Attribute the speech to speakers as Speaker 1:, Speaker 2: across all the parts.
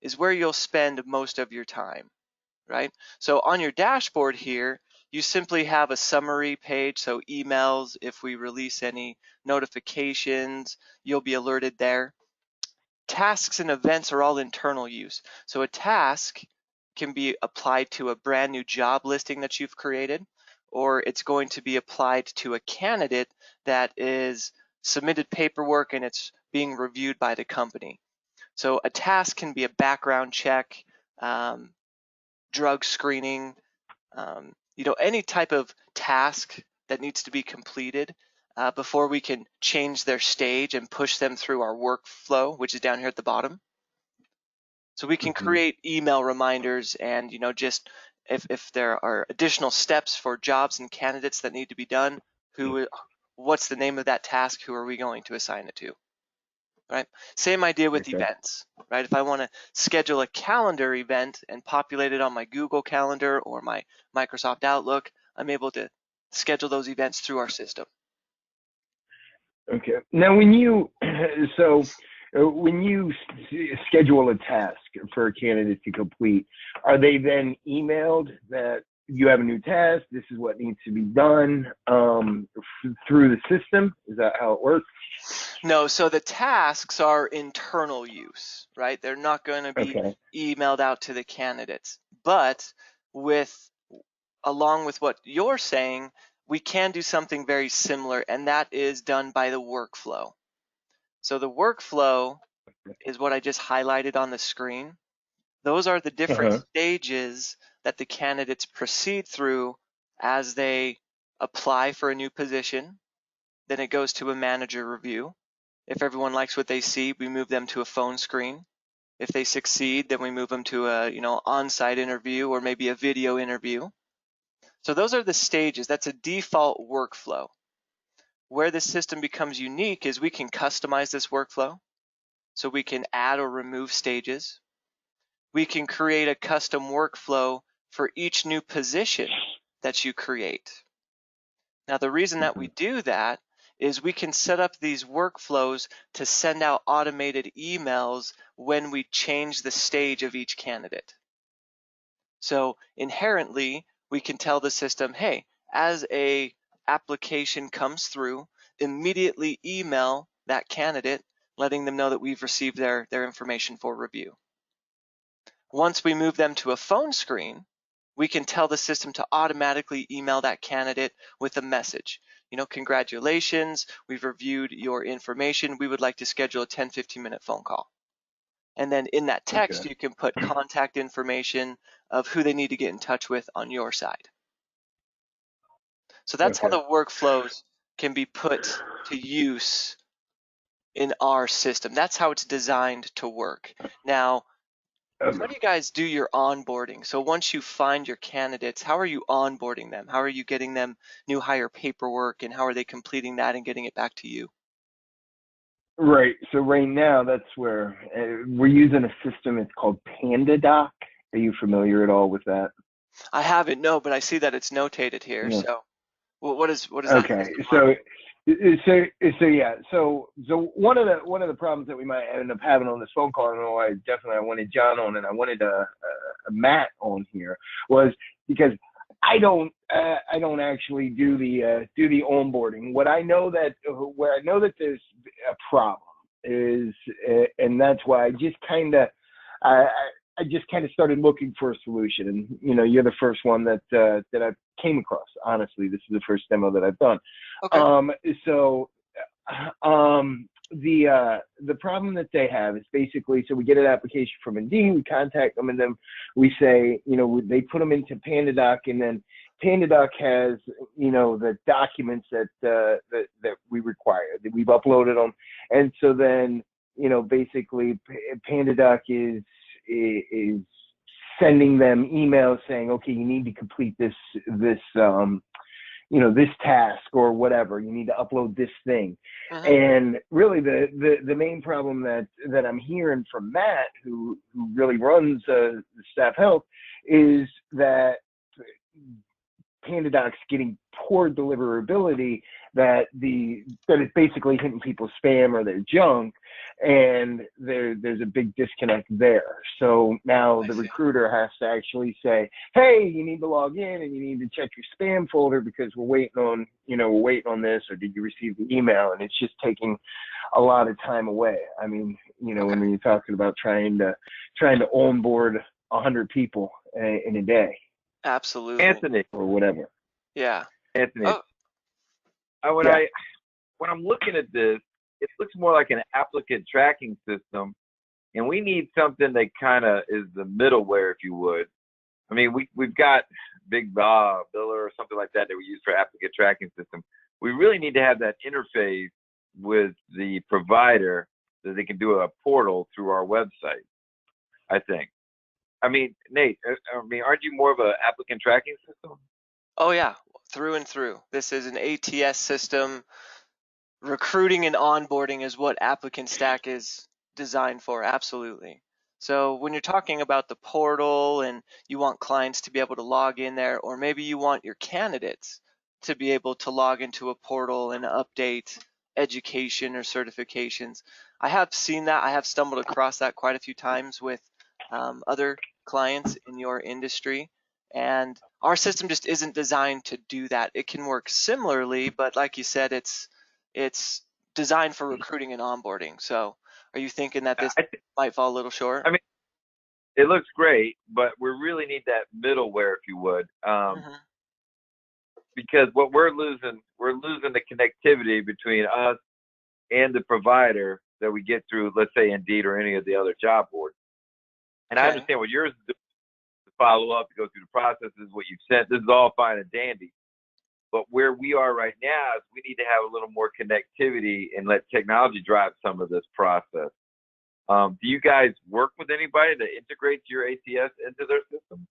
Speaker 1: is where you'll spend most of your time, right? So on your dashboard here, you simply have a summary page. So emails, if we release any notifications, you'll be alerted there. Tasks and events are all internal use. So a task can be applied to a brand new job listing that you've created, or it's going to be applied to a candidate that is submitted paperwork and it's being reviewed by the company. So a task can be a background check, drug screening, any type of task that needs to be completed before we can change their stage and push them through our workflow, which is down here at the bottom. So we can create email reminders and, just if there are additional steps for jobs and candidates that need to be done, what's the name of that task? Who are we going to assign it to? Right? Same idea with events, right? If I want to schedule a calendar event and populate it on my Google Calendar or my Microsoft Outlook, I'm able to schedule those events through our system.
Speaker 2: Okay. Now, when you schedule a task for a candidate to complete, are they then emailed that you have a new task, this is what needs to be done through the system? Is that how it works?
Speaker 1: No, so the tasks are internal use, right? They're not going to be emailed out to the candidates. But along with what you're saying, we can do something very similar, and that is done by the workflow. So the workflow is what I just highlighted on the screen. Those are the different stages that the candidates proceed through as they apply for a new position. Then it goes to a manager review. If everyone likes what they see, we move them to a phone screen. If they succeed, then we move them to a on-site interview or maybe a video interview. So those are the stages. That's a default workflow. Where the system becomes unique is we can customize this workflow. So we can add or remove stages. We can create a custom workflow for each new position that you create. Now, the reason that we do that is we can set up these workflows to send out automated emails when we change the stage of each candidate. So inherently, we can tell the system, hey, as a application comes through, immediately email that candidate, letting them know that we've received their information for review. Once we move them to a phone screen, we can tell the system to automatically email that candidate with a message. Congratulations, we've reviewed your information. We would like to schedule a 10-15 minute phone call. And then in that text, you can put contact information of who they need to get in touch with on your side. So that's how the workflows can be put to use in our system. That's how it's designed to work. Now, how do you guys do your onboarding? So once you find your candidates, how are you onboarding them? How are you getting them new hire paperwork, and how are they completing that and getting it back to you?
Speaker 2: Right. So right now, that's where we're using a system. It's called PandaDoc. Are you familiar at all with that?
Speaker 1: I haven't, no, but I see that it's notated here. Yeah. So what is that?
Speaker 2: Okay. So one of the problems that we might end up having on this phone call, and I wanted John on and I wanted Matt on here, was because I don't actually do the onboarding. Where I know that there's a problem is, and that's why I just kind of started looking for a solution. And you're the first one that I came across. Honestly, this is the first demo that I've done.
Speaker 1: Okay.
Speaker 2: The problem that they have is basically, so we get an application from Indeed, we contact them, and then we say, they put them into PandaDoc, and then PandaDoc has, the documents that we require, that we've uploaded them. And so then, basically PandaDoc is sending them emails saying, okay, you need to complete this task or whatever. You need to upload this thing. And really the main problem that I'm hearing from Matt, who really runs the staff health, is that PandaDoc's getting poor deliverability that it's basically hitting people's spam or their junk, and there's a big disconnect there. So now
Speaker 1: I
Speaker 2: the
Speaker 1: see.
Speaker 2: recruiter has to actually say, hey, you need to log in and you need to check your spam folder because we're waiting on this, or did you receive the email? And it's just taking a lot of time away. I mean,
Speaker 1: Okay.
Speaker 2: when you're talking about trying to onboard 100 people in a day
Speaker 1: Absolutely.
Speaker 3: Anthony,
Speaker 2: or whatever.
Speaker 1: Yeah.
Speaker 3: Anthony,
Speaker 1: Oh,
Speaker 3: when
Speaker 2: Yeah.
Speaker 3: I'm looking at this, it looks more like an applicant tracking system, and we need something that kind of is the middleware, if you would. I mean, we've got Big Biller or something like that we use for applicant tracking system. We really need to have that interface with the provider so they can do a portal through our website, I think. I mean, Nate, aren't you more of an applicant tracking system?
Speaker 1: oh yeah, through and through. This is an ATS system. Recruiting and onboarding is what ApplicantStack is designed for, absolutely. So when you're talking about the portal and you want clients to be able to log in there, or maybe you want your candidates to be able to log into a portal and update education or certifications, I have seen that. I have stumbled across that quite a few times with other clients in your industry. And our system just isn't designed to do that. It can work similarly, but like you said, it's designed for recruiting and onboarding. So are you thinking that this might fall a little short?
Speaker 3: I mean, it looks great, but we really need that middleware, if you would,
Speaker 1: Mm-hmm.
Speaker 3: because what we're losing the connectivity between us and the provider that we get through, let's say Indeed or any of the other job boards. And I
Speaker 1: Okay.
Speaker 3: understand what yours is doing to follow up, to go through the processes, what you've sent. This is all fine and dandy. But where we are right now is we need to have a little more connectivity and let technology drive some of this process. Do you guys work with anybody that integrates your ATS into their system?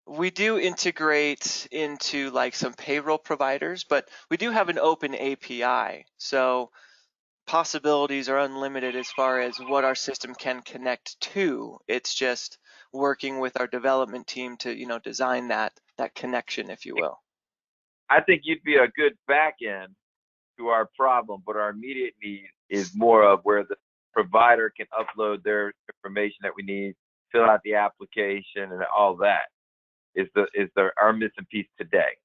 Speaker 1: We do integrate into like some payroll providers, but we do have an open API. So possibilities are unlimited as far as what our system can connect to. It's just working with our development team to, design that connection, if you will.
Speaker 3: I think you'd be a good back end to our problem, but our immediate need is more of where the provider can upload their information that we need, fill out the application, and all that is our missing piece today.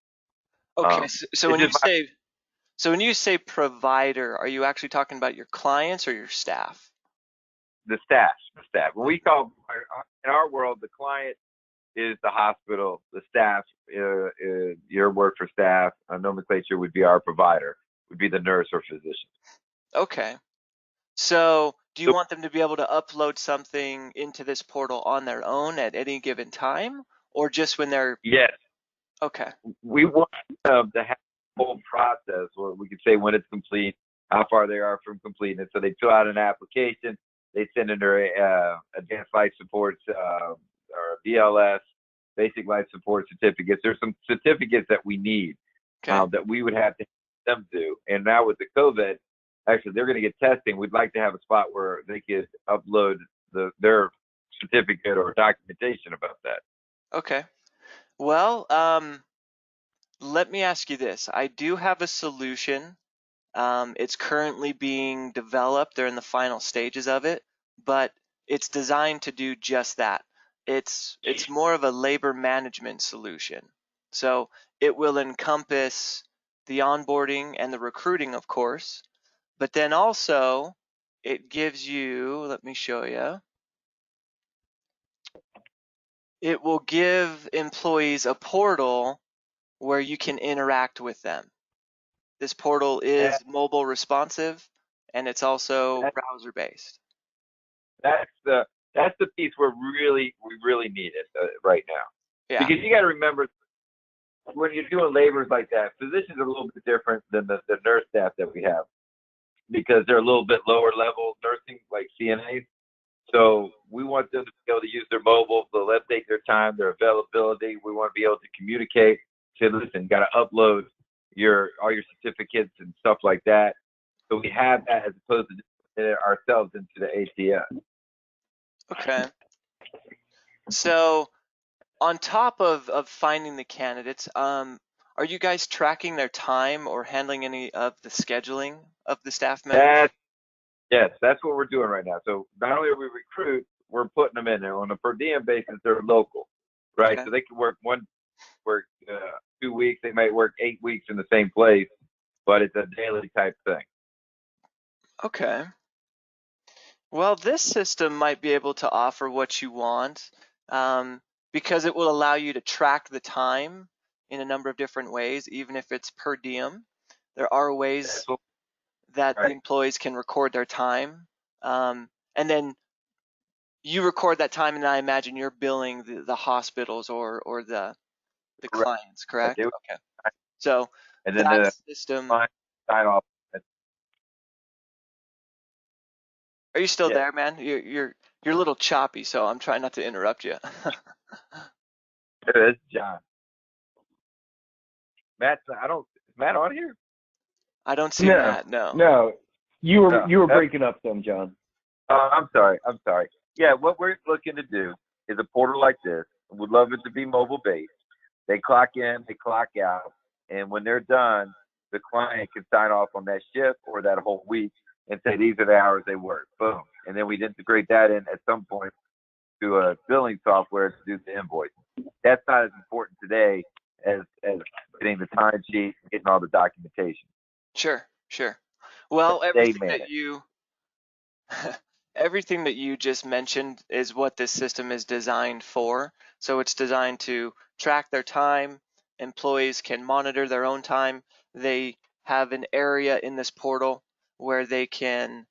Speaker 1: Okay, so
Speaker 3: It's
Speaker 1: when you
Speaker 3: just
Speaker 1: say provider, are you actually talking about your clients or your staff?
Speaker 3: the staff. When we call in our world, the client is the hospital. The staff, your word for staff nomenclature would be our provider, would be the nurse or physician.
Speaker 1: Okay. So do you
Speaker 3: So
Speaker 1: want them to be able to upload something into this portal on their own at any given time, or just when they're
Speaker 3: yes,
Speaker 1: okay?
Speaker 3: we want them to have the whole process where we can say when it's complete, how far they are from completing it. So they fill out an application, they send in their advanced life supports or BLS, basic life support certificates. There's some certificates that we need
Speaker 1: Okay.
Speaker 3: that we would have to have them do. And now with the COVID, actually they're going to get testing. We'd like to have a spot where they could upload their certificate or documentation about that.
Speaker 1: Okay. Well, let me ask you this. I do have a solution. It's currently being developed. They're in the final stages of it, but it's designed to do just that. It's more of a labor management solution. So it will encompass the onboarding and the recruiting, of course, but then also it gives you, let me show you, it will give employees a portal where you can interact with them. This portal is mobile responsive and it's also browser based.
Speaker 3: That's the piece we really need it right now.
Speaker 1: Yeah.
Speaker 3: Because you got to remember when you're doing labors like that, physicians are a little bit different than the nurse staff that we have because they're a little bit lower level nursing, like CNAs. So we want them to be able to use their mobile, so let's take their time, their availability. We want to be able to communicate. Say, listen, got to upload all your certificates and stuff like that. So we have that as opposed to just ourselves into the ATS.
Speaker 1: Okay. So on top of finding the candidates, Are you guys tracking their time or handling any of the scheduling of the staff members?
Speaker 3: Yes, that's what we're doing right now. So not only are we recruit, we're putting them in there on a per diem basis. They're local, right?
Speaker 1: Okay.
Speaker 3: So they can work 2 weeks. They might work 8 weeks in the same place, but it's a daily type thing.
Speaker 1: Okay. Well, this system might be able to offer what you want because it will allow you to track the time in a number of different ways, even if it's per diem. There are ways that the
Speaker 3: Right.
Speaker 1: employees can record their time, and then you record that time, and I imagine you're billing the hospitals or the
Speaker 3: Correct.
Speaker 1: clients, correct?
Speaker 3: They-
Speaker 1: Okay. So
Speaker 3: And then
Speaker 1: that
Speaker 3: the
Speaker 1: system.
Speaker 3: client sign off.
Speaker 1: Are you still
Speaker 3: Yeah,
Speaker 1: there, man? You're a little choppy, so I'm trying not to interrupt you.
Speaker 3: it's John. Matt, is Matt on here?
Speaker 1: I don't see
Speaker 2: No,
Speaker 1: Matt. No.
Speaker 2: no, you were
Speaker 3: No.
Speaker 2: breaking up some, John.
Speaker 3: I'm sorry. Yeah, what we're looking to do is a portal like this. We'd love it to be mobile based. They clock in, they clock out, and when they're done, the client can sign off on that shift or that whole week and say these are the hours they work. Boom, and then we'd integrate that in at some point to a billing software to do the invoice. That's not as important today as getting the time sheet, getting all the documentation.
Speaker 1: Sure. Well,
Speaker 3: They manage.
Speaker 1: everything that you just mentioned is what this system is designed for. So it's designed to track their time. Employees can monitor their own time. They have an area in this portal where they can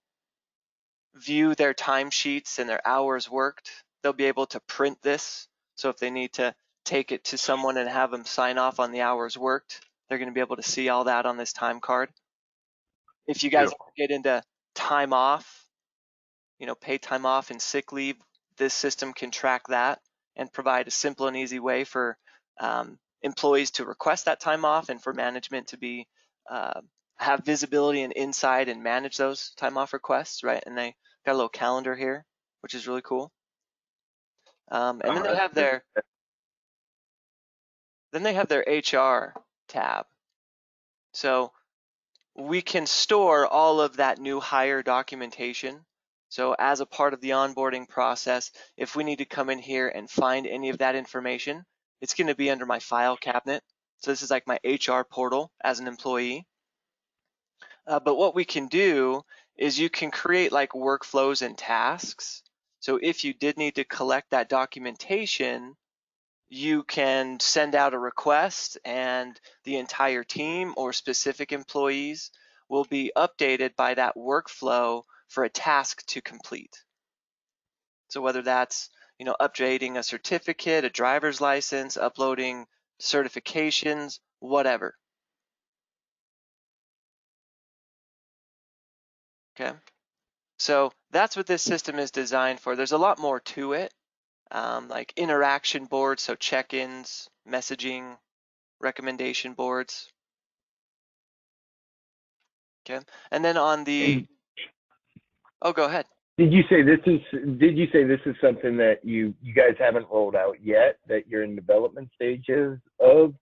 Speaker 1: view their timesheets and their hours worked. They'll be able to print this. So if they need to take it to someone and have them sign off on the hours worked, they're going to be able to see all that on this time card. If you guys
Speaker 3: Beautiful.
Speaker 1: ever get into time off, paid time off and sick leave, this system can track that and provide a simple and easy way for employees to request that time off and for management to have visibility and insight and manage those time off requests, right? And they got a little calendar here, which is really cool. And then they have their HR tab. So we can store all of that new hire documentation. So as a part of the onboarding process, if we need to come in here and find any of that information, it's going to be under my file cabinet. So this is like my HR portal as an employee. But what we can do is you can create like workflows and tasks. So if you did need to collect that documentation, you can send out a request and the entire team or specific employees will be updated by that workflow for a task to complete. So whether that's, updating a certificate, a driver's license, uploading certifications, whatever. Okay. So that's what this system is designed for. There's a lot more to it, like interaction boards, so check-ins, messaging, recommendation boards. Okay, and then on the, oh, go ahead.
Speaker 2: Did you say this is something that you guys haven't rolled out yet, that you're in development stages of?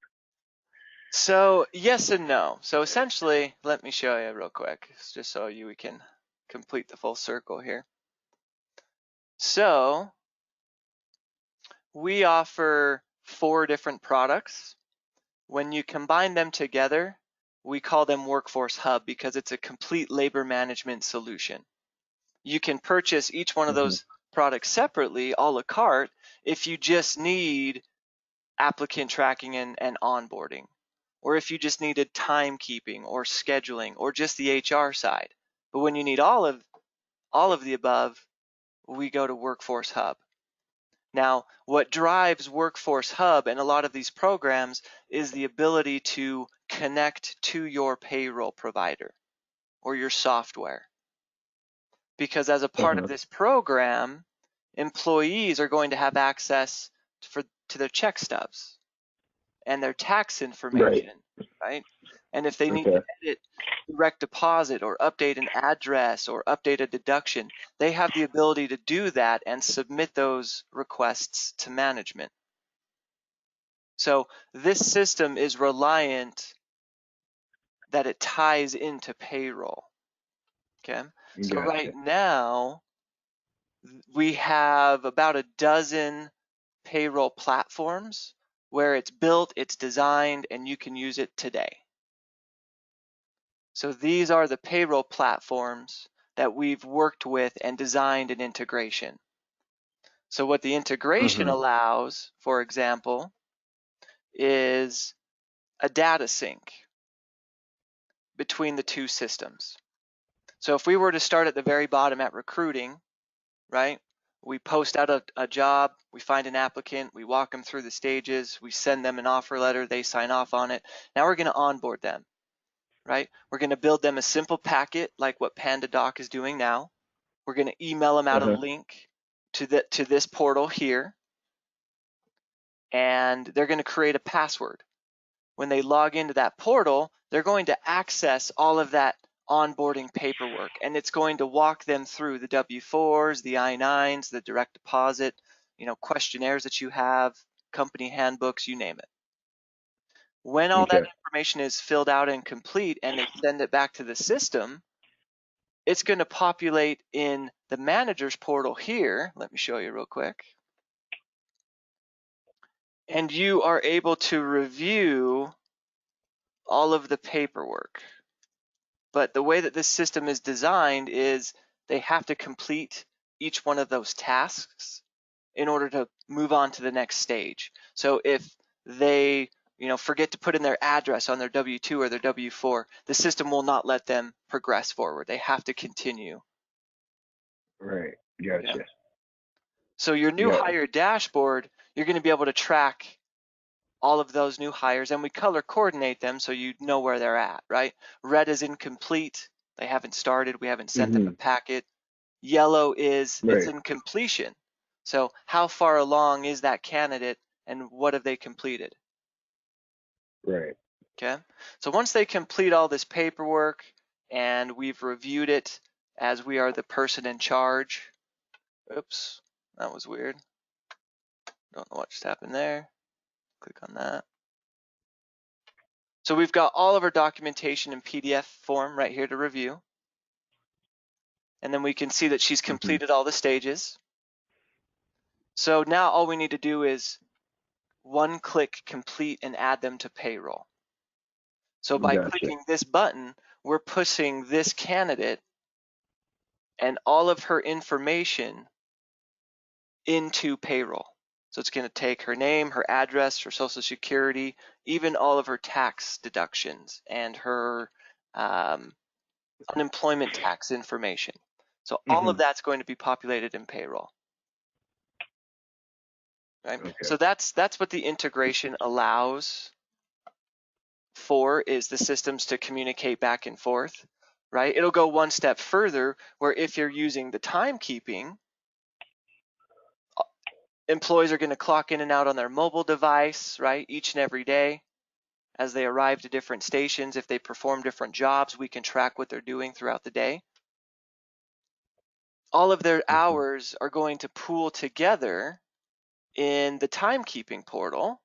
Speaker 1: So yes and no. So essentially, let me show you real quick, just so we can complete the full circle here. So we offer 4 different products. When you combine them together, we call them WorkforceHUB because it's a complete labor management solution. You can purchase each one of those products separately, a la carte, if you just need applicant tracking and onboarding, or if you just needed timekeeping or scheduling or just the HR side. But when you need all of the above, we go to WorkforceHUB. Now, what drives WorkforceHUB and a lot of these programs is the ability to connect to your payroll provider or your software. Because as a part of this program, employees are going to have access to their check stubs and their tax information, right? And if they need to edit direct deposit or update an address or update a deduction, they have the ability to do that and submit those requests to management. So this system is reliant that it ties into payroll. Okay. So right
Speaker 2: Gotcha.
Speaker 1: now we have about a dozen payroll platforms where it's built, it's designed, and you can use it today. So these are the payroll platforms that we've worked with and designed an integration. So what the integration allows, for example, is a data sync between the two systems. So if we were to start at the very bottom at recruiting, right? We post out a job, we find an applicant, we walk them through the stages, we send them an offer letter, they sign off on it. Now we're going to onboard them, right? We're going to build them a simple packet like what PandaDoc is doing now. We're going to email them out a link to this portal here, and they're going to create a password. When they log into that portal, they're going to access all of that onboarding paperwork, and it's going to walk them through the W-4s, the I-9s, the direct deposit, questionnaires that you have, company handbooks, you name it. When all that information is filled out and complete and they send it back to the system, it's going to populate in the manager's portal here. Let me show you real quick. And you are able to review all of the paperwork. But the way that this system is designed is they have to complete each one of those tasks in order to move on to the next stage. So if they forget to put in their address on their W-2 or their W-4, the system will not let them progress forward. They have to continue.
Speaker 2: Right. Gotcha.
Speaker 1: Yeah. So your new hire dashboard, you're going to be able to track all of those new hires, and we color coordinate them so you know where they're at, right? Red is incomplete. They haven't started. We haven't sent them a packet. Yellow is it's in completion. So how far along is that candidate and what have they completed?
Speaker 2: Right.
Speaker 1: Okay. So once they complete all this paperwork and we've reviewed it as we are the person in charge. Oops, that was weird. Don't know what just happened there. Click on that. So we've got all of our documentation in PDF form right here to review. And then we can see that she's completed all the stages. So now all we need to do is one-click complete and add them to payroll. So by clicking this button, we're pushing this candidate and all of her information into payroll. So it's going to take her name, her address, her social security, even all of her tax deductions and her unemployment tax information. So all of that's going to be populated in payroll. Right? So that's what the integration allows for, is the systems to communicate back and forth, right? It'll go one step further where if you're using the timekeeping, employees are going to clock in and out on their mobile device, right, each and every day as they arrive to different stations. If they perform different jobs, we can track what they're doing throughout the day. All of their hours are going to pool together in the timekeeping portal.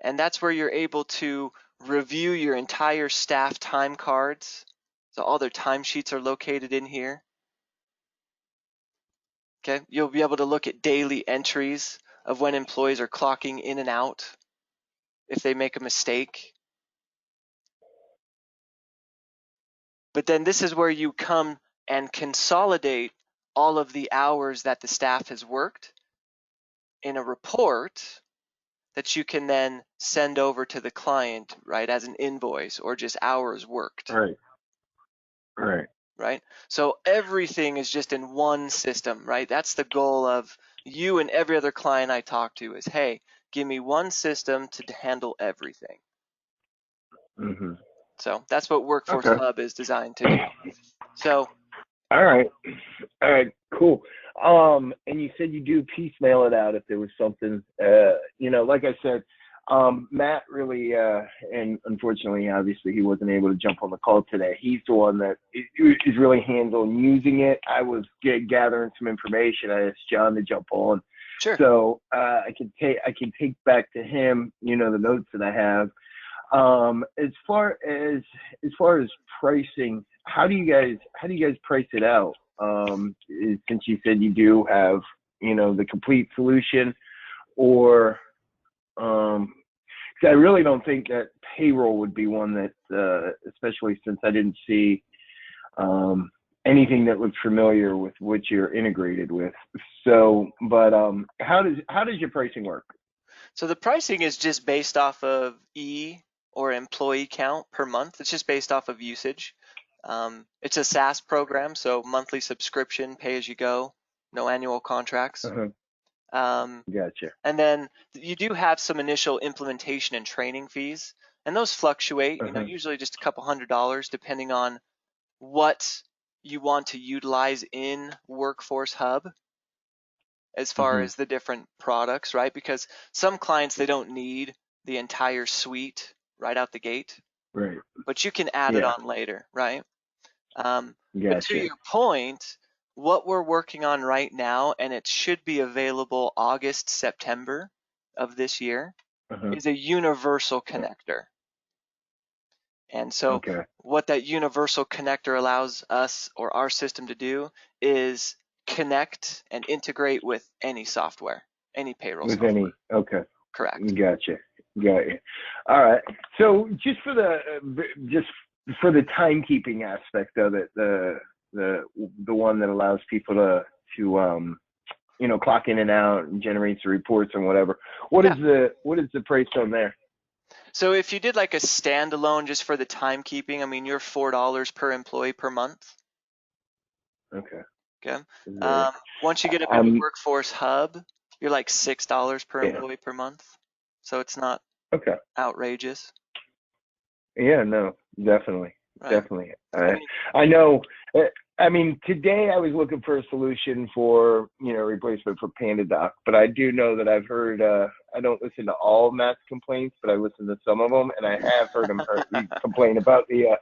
Speaker 1: And that's where you're able to review your entire staff time cards. So all their timesheets are located in here. Okay, you'll be able to look at daily entries of when employees are clocking in and out if they make a mistake. But then this is where you come and consolidate all of the hours that the staff has worked in a report that you can then send over to the client, right, as an invoice or just hours worked. Right. So everything is just in one system, right? That's the goal of you and every other client I talk to is, hey, give me one system to handle everything. So that's what WorkforceHUB is designed to do. So.
Speaker 2: All right, cool. And you said you do piecemeal it out if there was something, like I said, Matt really, and unfortunately, obviously, he wasn't able to jump on the call today. He's the one that is really hands-on using it. I was gathering some information. I asked John to jump on
Speaker 1: Sure.
Speaker 2: So I can take back to him, you know, the notes that I have. As far as pricing, how do you guys price it out? Since you said you do have, you know, the complete solution, or 'cause I really don't think that payroll would be one that, especially since I didn't see anything that looked familiar with what you're integrated with. So, but how does your pricing work?
Speaker 1: So the pricing is just based off of or employee count per month. It's just based off of usage. It's a SaaS program, so monthly subscription, pay as you go, no annual contracts.
Speaker 2: Gotcha.
Speaker 1: And then you do have some initial implementation and training fees, and those fluctuate, you know, usually just a couple $100 depending on what you want to utilize in WorkforceHUB as far as the different products, right? Because some clients, they don't need the entire suite right out the gate,
Speaker 2: Right.
Speaker 1: but you can add it on later, right? But to
Speaker 2: Gotcha.
Speaker 1: your point, what we're working on right now, and it should be available August, September of this year, is a universal connector. And so what that universal connector allows us or our system to do is connect and integrate with any software, any payroll software. Correct.
Speaker 2: Gotcha. Got you. All right. So just for the timekeeping aspect of it, the one that allows people to you know, clock in and out and generates the reports and whatever. What is the price on there?
Speaker 1: So if you did like a standalone just for the timekeeping, I mean, you're $4 per employee per month.
Speaker 2: Okay.
Speaker 1: Once you get up into WorkforceHUB, you're like $6 per employee per month. So it's not outrageous.
Speaker 2: Yeah, no, definitely.
Speaker 1: Right.
Speaker 2: Definitely. I know. I mean, today I was looking for a solution for, you know, replacement for PandaDoc, but I do know that I've heard, I don't listen to all Matt's complaints, but I listen to some of them, and I have heard him complain about the,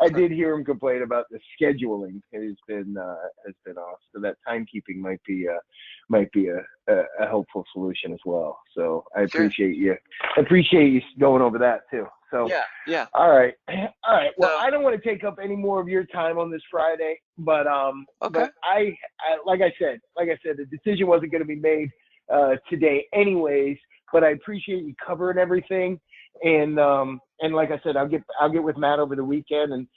Speaker 2: I did hear him complain about the scheduling has been off. So that timekeeping might be a helpful solution as well. So I appreciate you going over that too. So
Speaker 1: yeah.
Speaker 2: All right. Well, I don't want to take up any more of your time on this Friday, but but I like I said, the decision wasn't going to be made today, anyways. But I appreciate you covering everything, and like I said, I'll get with Matt over the weekend, and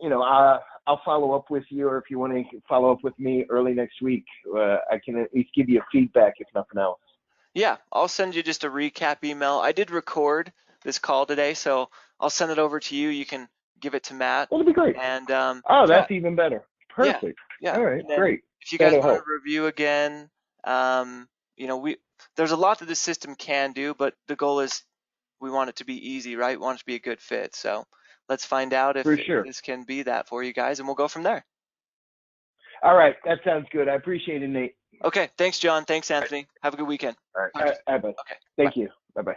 Speaker 2: you know, I'll follow up with you, or if you want to follow up with me early next week, I can at least give you feedback if nothing else.
Speaker 1: Yeah, I'll send you just a recap email. I did record this call today, so I'll send it over to you. You can give it to Matt.
Speaker 2: That'd be great.
Speaker 1: And
Speaker 2: that's even better. Perfect.
Speaker 1: Yeah.
Speaker 2: All right, great.
Speaker 1: If you guys want to review again, you know, there's a lot that the system can do, but the goal is we want it to be easy, right? We want it to be a good fit. So let's find out if this can be that for you guys, and we'll go from there.
Speaker 2: All right, that sounds good. I appreciate it, Nate.
Speaker 1: Okay, thanks, John. Thanks, Anthony. Have a good weekend.
Speaker 2: All right. Bye.
Speaker 1: Okay.
Speaker 2: Thank you. Bye-bye.